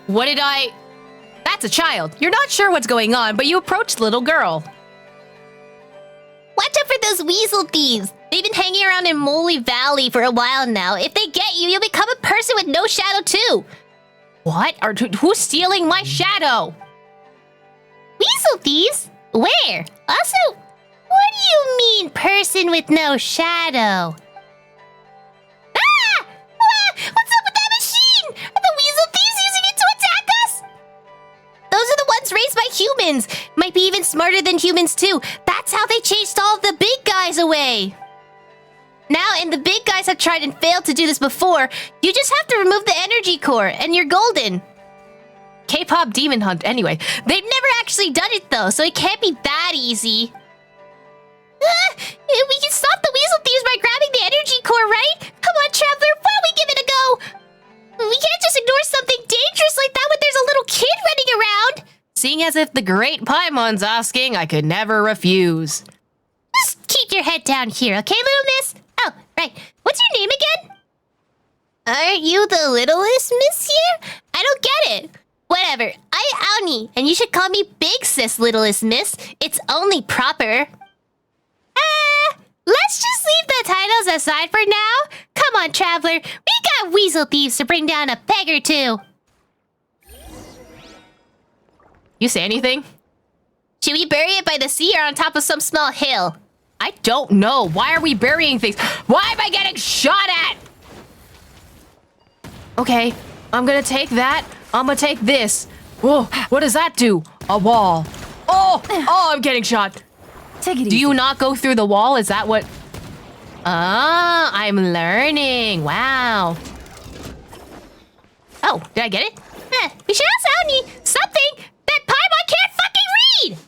What did I... That's a child. You're not sure what's going on, but you approached the little girl. Watch out for those weasel thieves. They've been hanging around in Moleyvalley for a while now. If they get you, you'll become a person with no shadow too. What? Who's stealing my shadow? Weasel thieves? Where? Also, what do you mean, person with no shadow? Ah! What's up with that machine? Are the weasel thieves using it to attack us? Those are the ones raised by humans. Might be even smarter than humans too. That's how they chased all of the big guys away. Now, and the big guys have tried and failed to do this before. You just have to remove the energy core, and you're golden. K-pop demon hunt, anyway. They've never actually done it though, so it can't be that easy. We can stop the weasel thieves by grabbing the energy core, right? Come on, Traveler, why don't we give it a go? We can't just ignore something dangerous like that when there's a little kid running around. Seeing as if the great Paimon's asking, I could never refuse. Just keep your head down here, okay, little miss? Oh, right. What's your name again? Aren't you the littlest miss here? I don't get it. Whatever. I'm Auni, and you should call me Big Sis, littlest miss. It's only proper. Let's just leave the titles aside for now. Come on, Traveler. We got weasel thieves to bring down a peg or two. You say anything? Should we bury it by the sea or on top of some small hill? I don't know. Why are we burying things? Why am I getting shot at? Okay, I'm gonna take that. I'm gonna take this. Whoa, what does that do? A wall. Oh, I'm getting shot. Take it easy. Do you not go through the wall? Is that what... Ah, I'm learning. Wow. Oh, did I get it? We should ask Auni something that Paimon can't fucking read!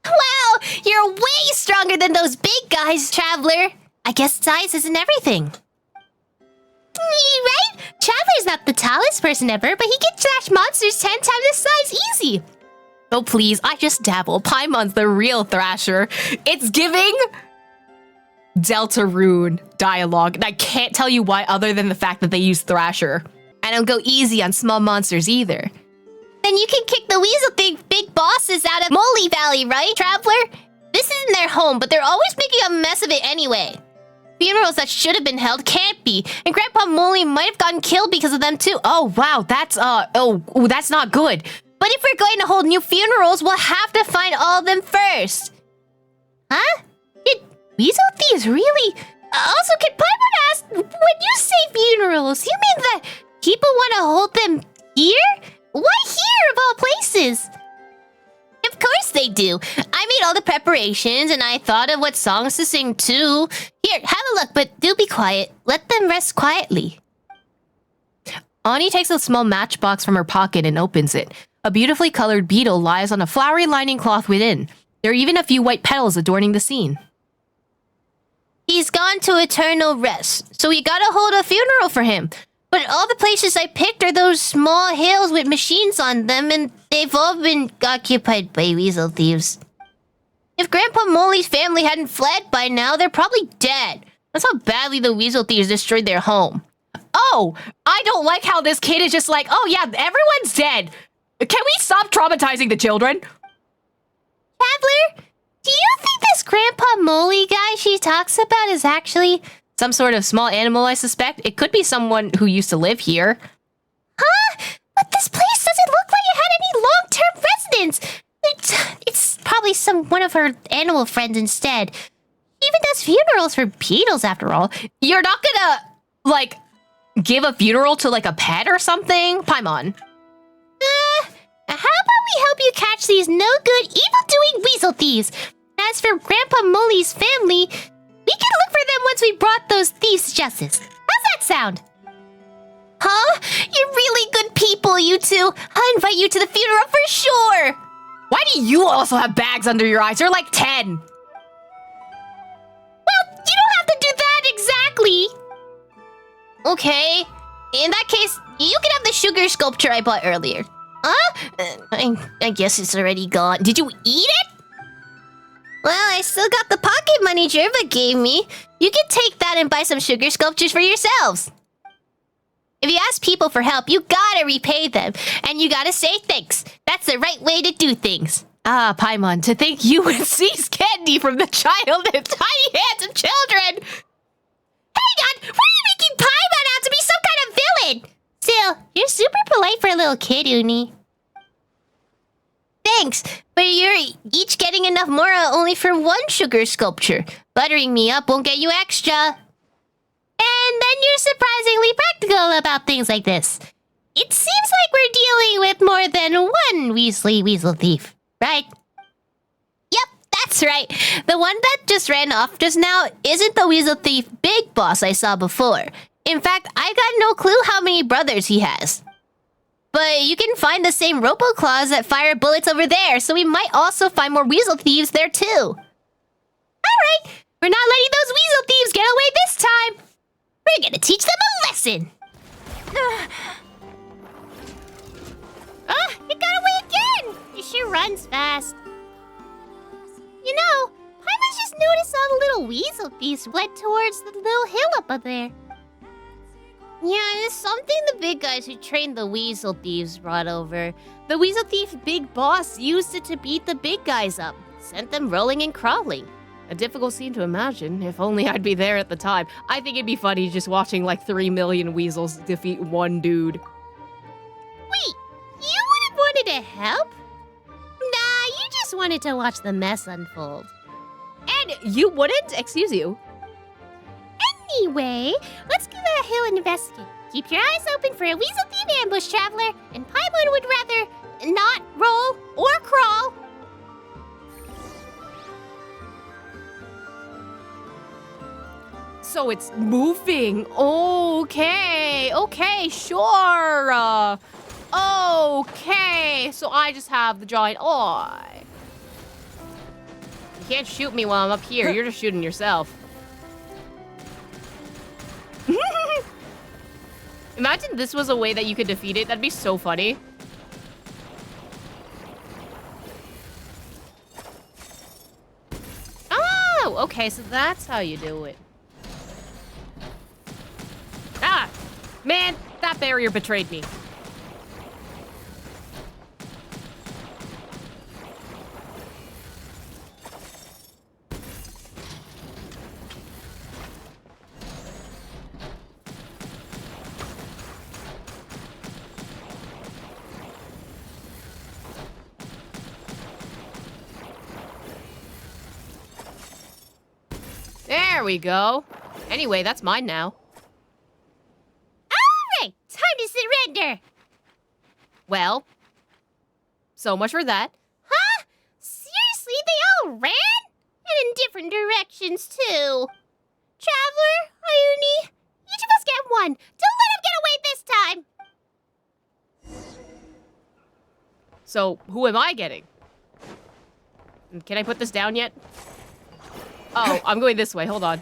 Wow, you're way stronger than those big guys, Traveler. I guess size isn't everything. Right? Traveler's not the tallest person ever, but he can trash monsters 10 times his size easy. Oh, please, I just dabble. Paimon's the real Thrasher. It's giving Deltarune dialogue, and I can't tell you why other than the fact that they use Thrasher. I don't go easy on small monsters either. Then you can kick the weasel big bosses out of Moleyvalley, right, Traveler? This isn't their home, but they're always making a mess of it anyway. Funerals that should have been held can't be, and Grandpa Moley might have gotten killed because of them too. Oh, wow, that's, that's not good. But if we're going to hold new funerals, we'll have to find all of them first. Huh? Did weasel thieves really? Also, can Paimon ask, when you say funerals, you mean that people want to hold them here? Why here of all places? Of course they do. I made all the preparations and I thought of what songs to sing too. Here, have a look, but do be quiet. Let them rest quietly. Auni takes a small matchbox from her pocket and opens it. A beautifully colored beetle lies on a flowery lining cloth within. There are even a few white petals adorning the scene. He's gone to eternal rest, so we gotta hold a funeral for him. But all the places I picked are those small hills with machines on them, and they've all been occupied by weasel thieves. If Grandpa Moley's family hadn't fled by now, they're probably dead. That's how badly the weasel thieves destroyed their home. Oh, I don't like how this kid is just like, oh yeah, everyone's dead. Can we stop traumatizing the children? Traveler, do you think this Grandpa Moley guy she talks about is actually... some sort of small animal, I suspect? It could be someone who used to live here. Huh? But this place doesn't look like it had any long-term residents. It's probably one of her animal friends instead. She even does funerals for beetles, after all. You're not gonna, like, give a funeral to, like, a pet or something? Paimon. How about we help you catch these no-good, evil-doing weasel thieves? As for Grandpa Moley's family, we can look for them once we brought those thieves to justice. How's that sound? Huh? You're really good people, you two. I'll invite you to the funeral for sure. Why do you also have bags under your eyes? You're like 10. Well, you don't have to do that exactly. Okay. In that case, you can have the sugar sculpture I bought earlier. I guess it's already gone. Did you eat it? Well, I still got the pocket money Jerva gave me. You can take that and buy some sugar sculptures for yourselves. If you ask people for help, you gotta repay them. And you gotta say thanks. That's the right way to do things. Ah, Paimon, to think you would seize candy from the child and tiny hands of children! Hang on! What are you making Paimon out to be some kind of villain? Still, you're super polite for a little kid, Uni. Thanks, but you're each getting enough mora only for one sugar sculpture. Buttering me up won't get you extra. And then you're surprisingly practical about things like this. It seems like we're dealing with more than one Weasley Weasel Thief, right? Yep, that's right. The one that just ran off just now isn't the Weasel Thief Big Boss I saw before. In fact, I got no clue how many brothers he has. But you can find the same Robo-Claws that fire bullets over there, so we might also find more Weasel Thieves there too. Alright, we're not letting those Weasel Thieves get away this time. We're gonna teach them a lesson. It got away again! She runs fast. You know, Paimon's just noticed all the little Weasel Thieves fled towards the little hill up there. Yeah, it's something the big guys who trained the Weasel Thieves brought over. The Weasel Thief Big Boss used it to beat the big guys up. Sent them rolling and crawling. A difficult scene to imagine. If only I'd be there at the time. I think it'd be funny just watching like 3 million weasels defeat one dude. Wait, you would have wanted to help? Nah, you just wanted to watch the mess unfold. And you wouldn't? Excuse you. Anyway, let's go to the hill and investigate. Keep your eyes open for a Weasel Thief ambush, Traveler. And Paimon would rather not roll or crawl. So it's moving. Okay. Okay, sure. Okay. So I just have the giant eye. You can't shoot me while I'm up here. You're just shooting yourself. Imagine this was a way that you could defeat it. That'd be so funny. Oh, okay, so that's how you do it. Ah! Man, that barrier betrayed me. There we go. Anyway, that's mine now. Alright, time to surrender. Well, so much for that. Huh? Seriously, they all ran? And in different directions, too. Traveler, Iuni, each of us get one. Don't let him get away this time. So, who am I getting? Can I put this down yet? Oh, I'm going this way. Hold on.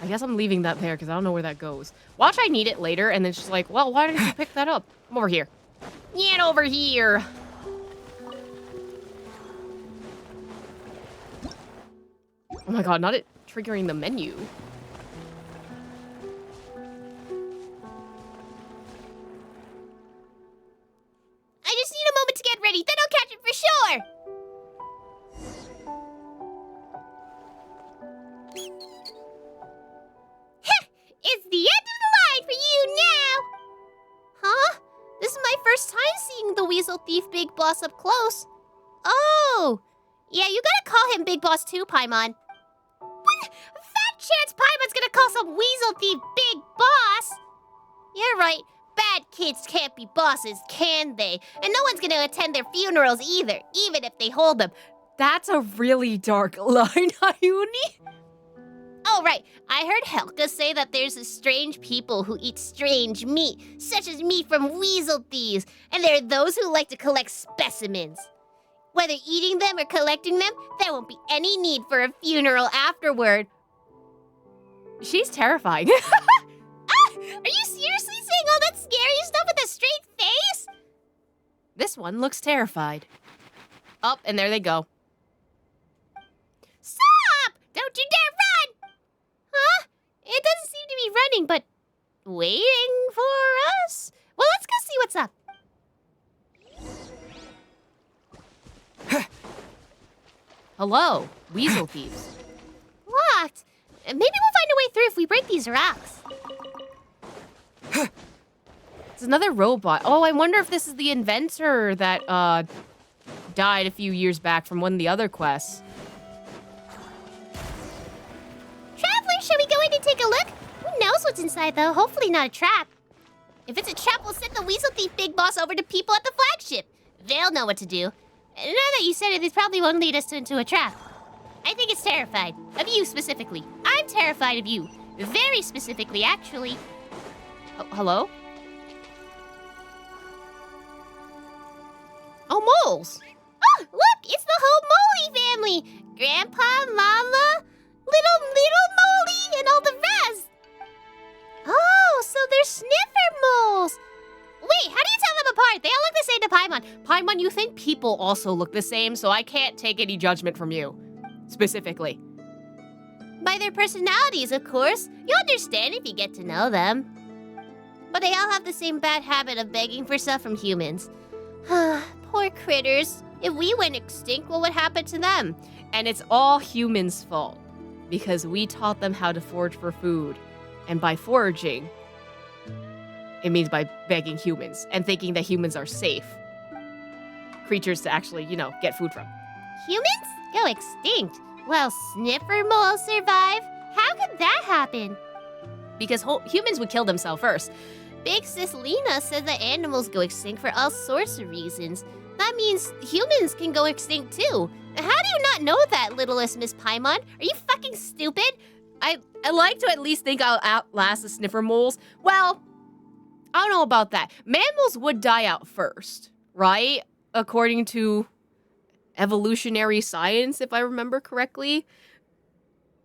I guess I'm leaving that there because I don't know where that goes. Watch, I need it later, and then she's like, well, why didn't you pick that up? I'm over here. Get over here. Oh my god, not it triggering the menu. I just need a moment to get ready, then I'll catch it for sure. It's the end of the line for you now! Huh? This is my first time seeing the Weasel Thief Big Boss up close. Oh! Yeah, you gotta call him Big Boss too, Paimon. What? Fat chance Paimon's gonna call some Weasel Thief Big Boss! You're right. Bad kids can't be bosses, can they? And no one's gonna attend their funerals either, even if they hold them. That's a really dark line, Iuni. Oh, right. I heard Helga say that there's a strange people who eat strange meat, such as meat from weasel thieves, and there are those who like to collect specimens. Whether eating them or collecting them, there won't be any need for a funeral afterward. She's terrifying. Are you seriously saying all that scary stuff with a straight face? This one looks terrified. Up, and there they go. Stop! Don't you dare run! Huh? It doesn't seem to be running, but waiting for us? Well, let's go see what's up. Hello, Weasel thieves. Locked. Maybe we'll find a way through if we break these rocks. It's another robot. Oh, I wonder if this is the inventor that died a few years back from one of the other quests. Traveler, shall we go in and take a look? Who knows what's inside, though? Hopefully not a trap. If it's a trap, we'll send the Weasel Thief Big Boss over to people at the flagship. They'll know what to do. And now that you said it, this probably won't lead us into a trap. I think it's terrified. Of you, specifically. I'm terrified of you. Very specifically, actually. Oh, hello? Oh, moles! Oh, look! It's the whole Moley family! Grandpa, Mama, little Moley, and all the rest! Oh, so they're sniffer moles! Wait, how do you tell them apart? They all look the same to Paimon. Paimon, you think people also look the same, so I can't take any judgment from you. Specifically. By their personalities, of course. You'll understand if you get to know them. But they all have the same bad habit of begging for stuff from humans. Poor critters. If we went extinct, what would happen to them? And it's all humans' fault. Because we taught them how to forage for food. And by foraging, it means by begging humans and thinking that humans are safe creatures to actually, get food from. Humans? Go extinct? While sniffer moles survive? How could that happen? Because humans would kill themselves first. Big Sis Lena says that animals go extinct for all sorts of reasons. That means humans can go extinct too. How do you not know that, littlest Miss Paimon? Are you fucking stupid? I like to at least think I'll outlast the sniffer moles. Well, I don't know about that. Mammals would die out first, right? According to evolutionary science, if I remember correctly.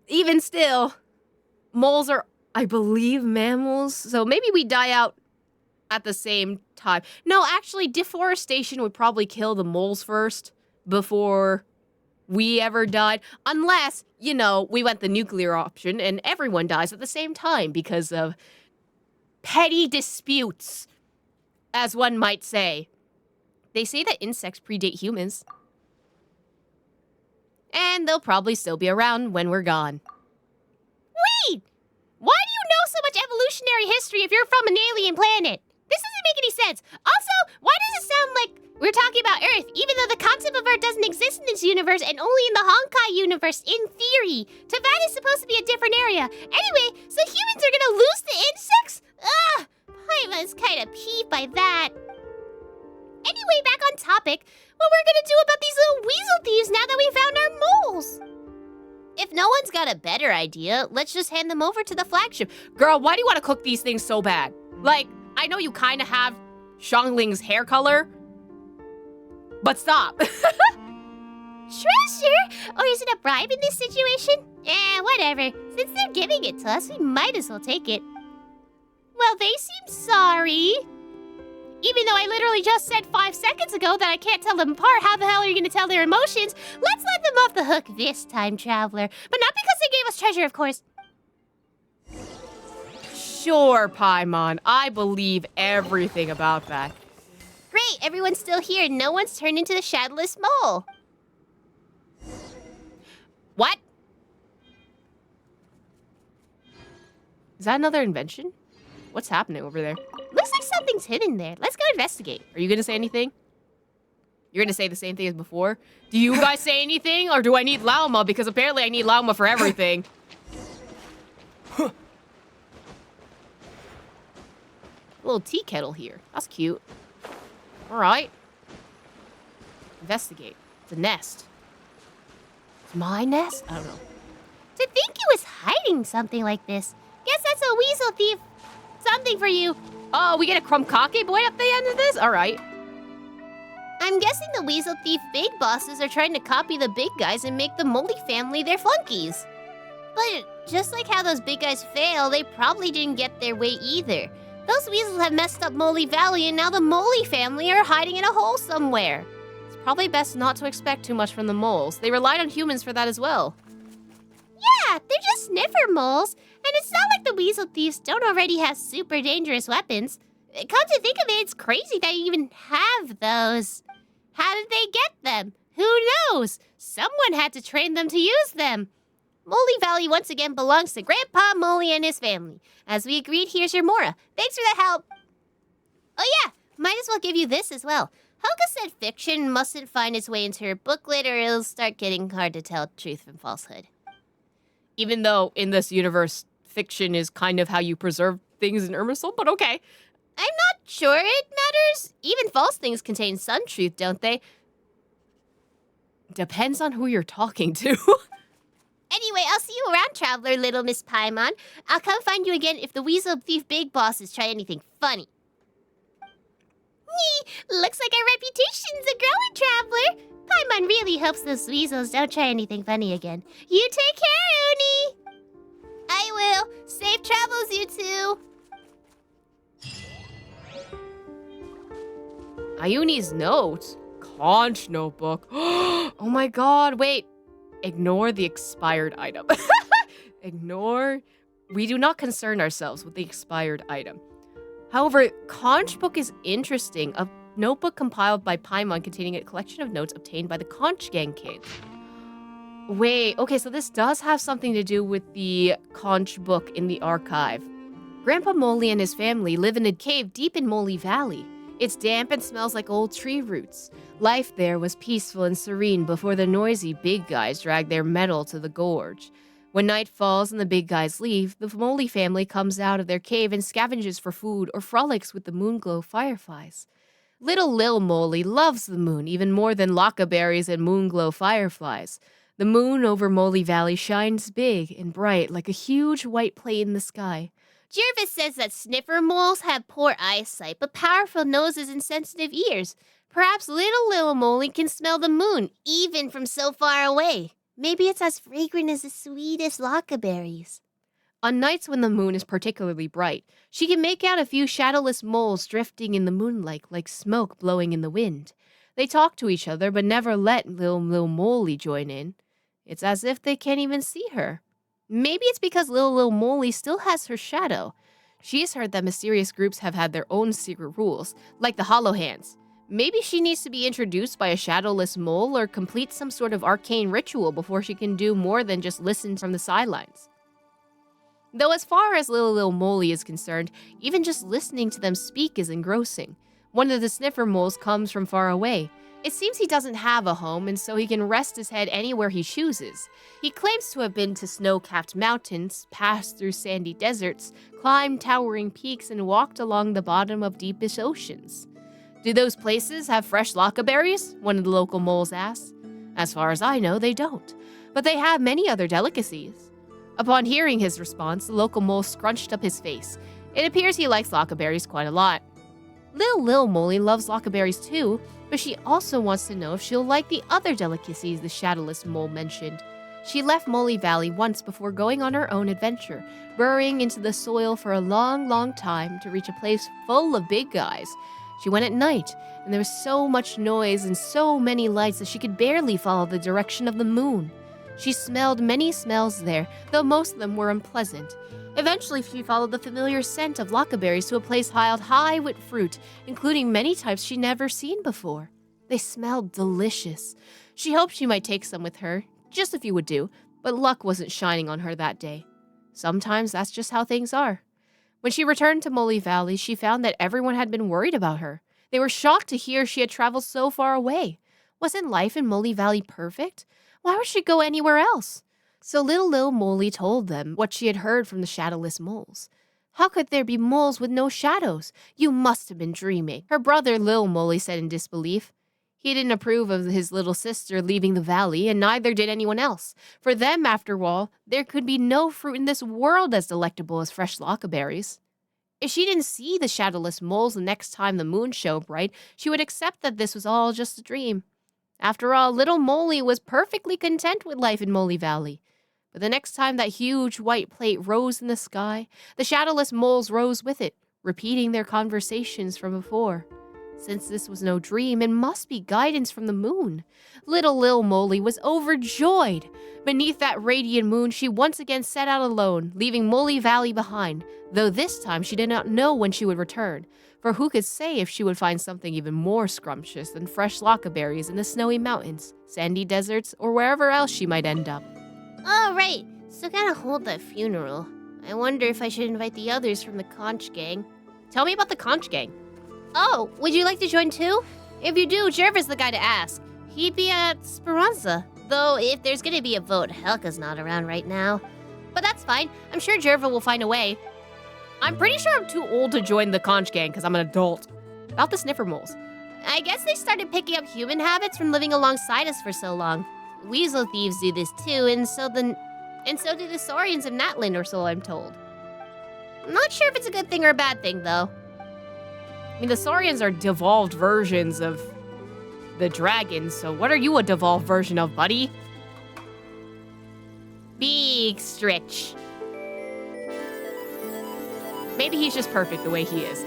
Even still, moles are, I believe, mammals. So maybe we die out at the same time. No, actually, deforestation would probably kill the moles first before we ever died. Unless, we went the nuclear option and everyone dies at the same time because of petty disputes, as one might say. They say that insects predate humans. And they'll probably still be around when we're gone. Wait! Why do you know so much evolutionary history if you're from an alien planet? This doesn't make any sense. Also, why does it sound like we're talking about Earth, even though the concept of Earth doesn't exist in this universe and only in the Honkai universe, in theory? Teyvat is supposed to be a different area. Anyway, so humans are gonna lose the insects? Ugh! Paimon's kinda peeved by that. Anyway, back on topic, what we're gonna do about these little weasel thieves now that we found our moles? If no one's got a better idea, let's just hand them over to the flagship. Girl, why do you want to cook these things so bad? Like, I know you kind of have Xiangling's hair color, but stop. Treasure? Or is it a bribe in this situation? Whatever. Since they're giving it to us, we might as well take it. Well, they seem sorry. Even though I literally just said 5 seconds ago that I can't tell them apart, how the hell are you going to tell their emotions? Let's let them off the hook this time, Traveler. But not because they gave us treasure, of course. Sure, Paimon. I believe everything about that. Great, everyone's still here and no one's turned into the Shadowless Mole. What? Is that another invention? What's happening over there? Looks like something's hidden there. Let's go investigate. Are you going to say anything? You're going to say the same thing as before? Do you guys say anything? Or do I need Lauma? Because apparently I need Lauma for everything. Little tea kettle here. That's cute. Alright. Investigate. It's a nest. It's my nest? I don't know. To think it was hiding something like this. Guess that's a weasel thief. Something for you. Oh, we get a Krumkake boy at the end of this? Alright. I'm guessing the weasel thief big bosses are trying to copy the big guys and make the Moley family their flunkies. But just like how those big guys fail, they probably didn't get their way either. Those weasels have messed up Moleyvalley, and now the Moley family are hiding in a hole somewhere. It's probably best not to expect too much from the moles. They relied on humans for that as well. Yeah, they're just sniffer moles. And it's not like the weasel thieves don't already have super dangerous weapons. Come to think of it, it's crazy that you even have those. How did they get them? Who knows? Someone had to train them to use them. Moleyvalley once again belongs to Grandpa Moley and his family. As we agreed, here's your Mora. Thanks for the help. Oh yeah, might as well give you this as well. Helga said fiction mustn't find its way into her booklet or it'll start getting hard to tell truth from falsehood. Even though in this universe, fiction is kind of how you preserve things in Irmisol, but okay. I'm not sure it matters. Even false things contain some truth, don't they? Depends on who you're talking to. Anyway, I'll see you around, Traveler, little Miss Paimon. I'll come find you again if the Weasel Thief Big Bosses try anything funny. Looks like our reputation's a growing, Traveler. Paimon really hopes those weasels don't try anything funny again. You take care, Uni. I will. Safe travels, you two. Ayuni's note? Conch notebook. Oh my god, wait. Ignore the expired item. Ignore. We do not concern ourselves with the expired item. However, Conch book is interesting. A notebook compiled by Paimon containing a collection of notes obtained by the Conch gang kids. Wait, okay, so this does have something to do with the Conch book in the archive. Grandpa Moley and his family live in a cave deep in Moleyvalley. It's damp and smells like old tree roots. Life there was peaceful and serene before the noisy big guys dragged their metal to the gorge. When night falls and the big guys leave, the Moley family comes out of their cave and scavenges for food or frolics with the moonglow fireflies. Little Lil Moley loves the moon even more than lockaberries and moonglow fireflies. The moon over Moleyvalley shines big and bright like a huge white plate in the sky. Jervis says that sniffer moles have poor eyesight, but powerful noses and sensitive ears. Perhaps little Moley can smell the moon, even from so far away. Maybe it's as fragrant as the sweetest lockaberries. On nights when the moon is particularly bright, she can make out a few shadowless moles drifting in the moonlight like smoke blowing in the wind. They talk to each other, but never let Lil Moley join in. It's as if they can't even see her. Maybe it's because Lil Moley still has her shadow. She's heard that mysterious groups have had their own secret rules, like the Hollow Hands. Maybe she needs to be introduced by a shadowless mole or complete some sort of arcane ritual before she can do more than just listen from the sidelines. Though as far as Lil Moley is concerned, even just listening to them speak is engrossing. One of the sniffer moles comes from far away. It seems he doesn't have a home, and so he can rest his head anywhere he chooses. He claims to have been to snow-capped mountains, passed through sandy deserts, climbed towering peaks, and walked along the bottom of deepest oceans. Do those places have fresh lockaberries? One of the local moles asks. As far as I know, they don't, but they have many other delicacies. Upon hearing his response, the local mole scrunched up his face. It appears he likes lockaberries quite a lot. Lil Moley loves lockaberries too, but she also wants to know if she'll like the other delicacies the shadowless mole mentioned. She left Moleyvalley once before going on her own adventure, burrowing into the soil for a long time to reach a place full of big guys. She went at night, and there was so much noise and so many lights that she could barely follow the direction of the moon. She smelled many smells there, though most of them were unpleasant. Eventually, she followed the familiar scent of lockaberries to a place piled high with fruit, including many types she'd never seen before. They smelled delicious. She hoped she might take some with her, just a few would do, but luck wasn't shining on her that day. Sometimes that's just how things are. When she returned to Moleyvalley, she found that everyone had been worried about her. They were shocked to hear she had traveled so far away. Wasn't life in Moleyvalley perfect? Why would she go anywhere else? So Lil Moley told them what she had heard from the shadowless moles. How could there be moles with no shadows? You must have been dreaming, her brother Lil Moley said in disbelief. He didn't approve of his little sister leaving the valley, and neither did anyone else. For them, after all, there could be no fruit in this world as delectable as fresh lockaberries. If she didn't see the shadowless moles the next time the moon shone bright, she would accept that this was all just a dream. After all, little Moley was perfectly content with life in Moleyvalley. But the next time that huge white plate rose in the sky, the shadowless moles rose with it, repeating their conversations from before. Since this was no dream, it must be guidance from the moon. Little Lil Moley was overjoyed. Beneath that radiant moon, she once again set out alone, leaving Moleyvalley behind, though this time she did not know when she would return, for who could say if she would find something even more scrumptious than fresh lockaberries in the snowy mountains, sandy deserts, or wherever else she might end up. Oh, right. So gotta hold that funeral. I wonder if I should invite the others from the Conch gang. Tell me about the Conch gang. Oh, would you like to join too? If you do, Jerva's the guy to ask. He'd be at Speranza. Though if there's gonna be a vote, Helka's not around right now. But that's fine. I'm sure Jerva will find a way. I'm pretty sure I'm too old to join the Conch gang because I'm an adult. About the sniffer moles. I guess they started picking up human habits from living alongside us for so long. Weasel thieves do this too, and so do the Saurians of Natland, or so I'm told. I'm not sure if it's a good thing or a bad thing, though. I mean, the Saurians are devolved versions of the dragons, so what are you a devolved version of, buddy? Big stretch. Maybe he's just perfect the way he is.